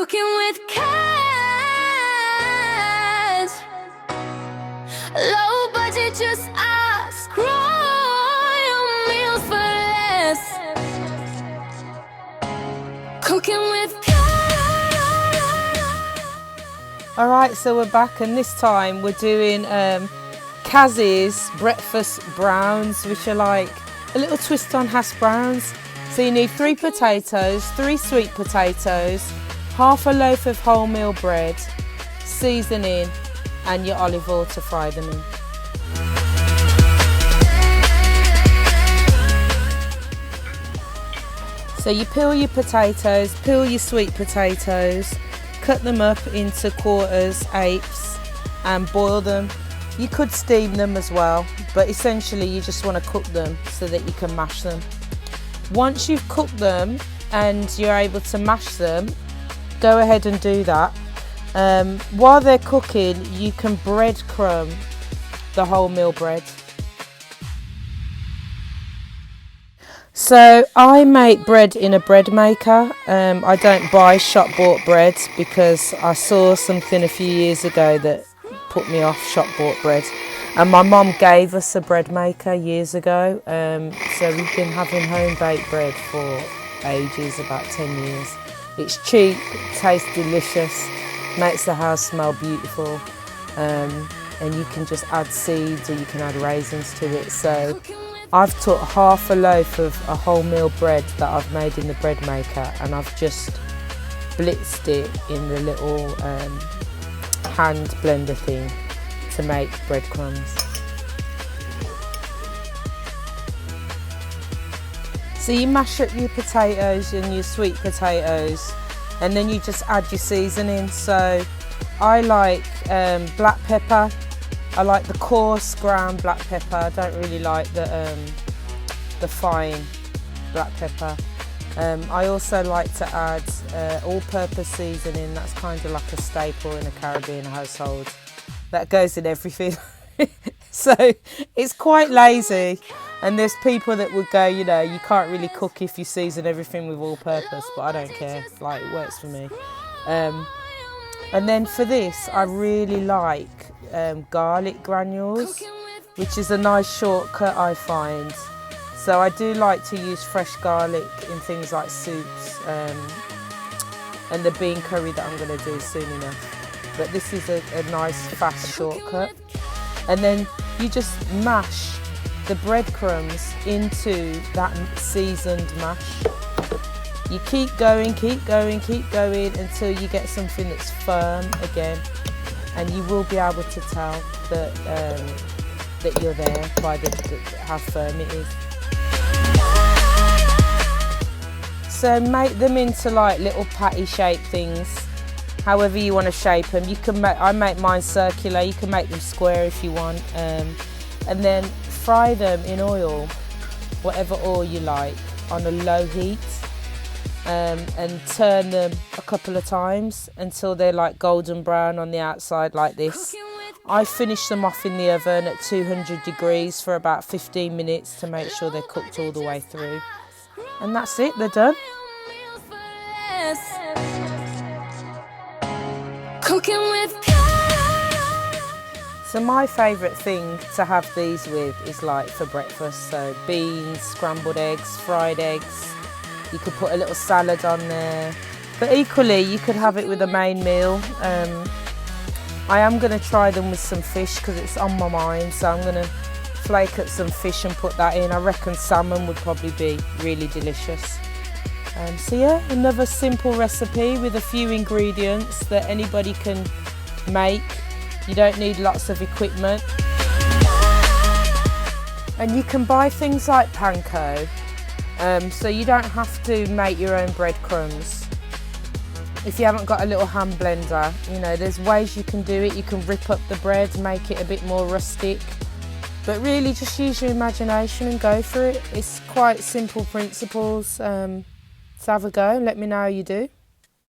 Cooking with cash, low budget, just ask. Royal meals for less. Cooking with cash. Alright, so we're back, and this time we're doing Kaz's breakfast browns, which are like a little twist on hash browns. So you need 3 potatoes, 3 sweet potatoes, half a loaf of wholemeal bread, seasoning, and your olive oil to fry them in. So you peel your potatoes, peel your sweet potatoes, cut them up into quarters, eighths, and boil them. You could steam them as well, but essentially you just want to cook them so that you can mash them. Once you've cooked them and you're able to mash them, go ahead and do that. While they're cooking, you can breadcrumb the wholemeal bread. So I make bread in a bread maker. I don't buy shop bought bread because I saw something a few years ago that put me off shop bought bread. And my mum gave us a bread maker years ago, so we've been having home baked bread for ages, about 10 years. It's cheap, tastes delicious, makes the house smell beautiful, and you can just add seeds or you can add raisins to it. So I've took half a loaf of a wholemeal bread that I've made in the bread maker, and I've just blitzed it in the little hand blender thing to make breadcrumbs. So you mash up your potatoes and your sweet potatoes, and then you just add your seasoning. So I like black pepper. I like the coarse ground black pepper. I don't really like the fine black pepper. I also like to add all-purpose seasoning. That's kind of like a staple in a Caribbean household. That goes in everything. So it's quite lazy, and there's people that would go, you know, you can't really cook if you season everything with all-purpose, but I don't care. Like, it works for me. And then for this, I really like garlic granules, which is a nice shortcut, I find. So I do like to use fresh garlic in things like soups, and the bean curry that I'm going to do soon enough. But this is a nice fast shortcut. And then you just mash the breadcrumbs into that seasoned mash. You keep going, keep going, keep going until you get something that's firm again, and you will be able to tell that that you're there by how firm it is. So make them into like little patty shaped things, however you want to shape them. You can I make mine circular. You can make them square if you want, and then fry them in oil, whatever oil you like, on a low heat. And turn them a couple of times until they're like golden brown on the outside like this. I finish them off in the oven at 200 degrees for about 15 minutes to make sure they're cooked all the way through. And that's it, they're done. Cooking with So my favourite thing to have these with is like for breakfast. So beans, scrambled eggs, fried eggs. You could put a little salad on there, but equally you could have it with a main meal. I am going to try them with some fish because it's on my mind, so I'm going to flake up some fish and put that in. I reckon salmon would probably be really delicious. So yeah, another simple recipe with a few ingredients that anybody can make. You don't need lots of equipment. And you can buy things like panko. So you don't have to make your own breadcrumbs. If you haven't got a little hand blender, you know, there's ways you can do it. You can rip up the bread, make it a bit more rustic. But really just use your imagination and go for it. It's quite simple principles. So have a go and let me know how you do.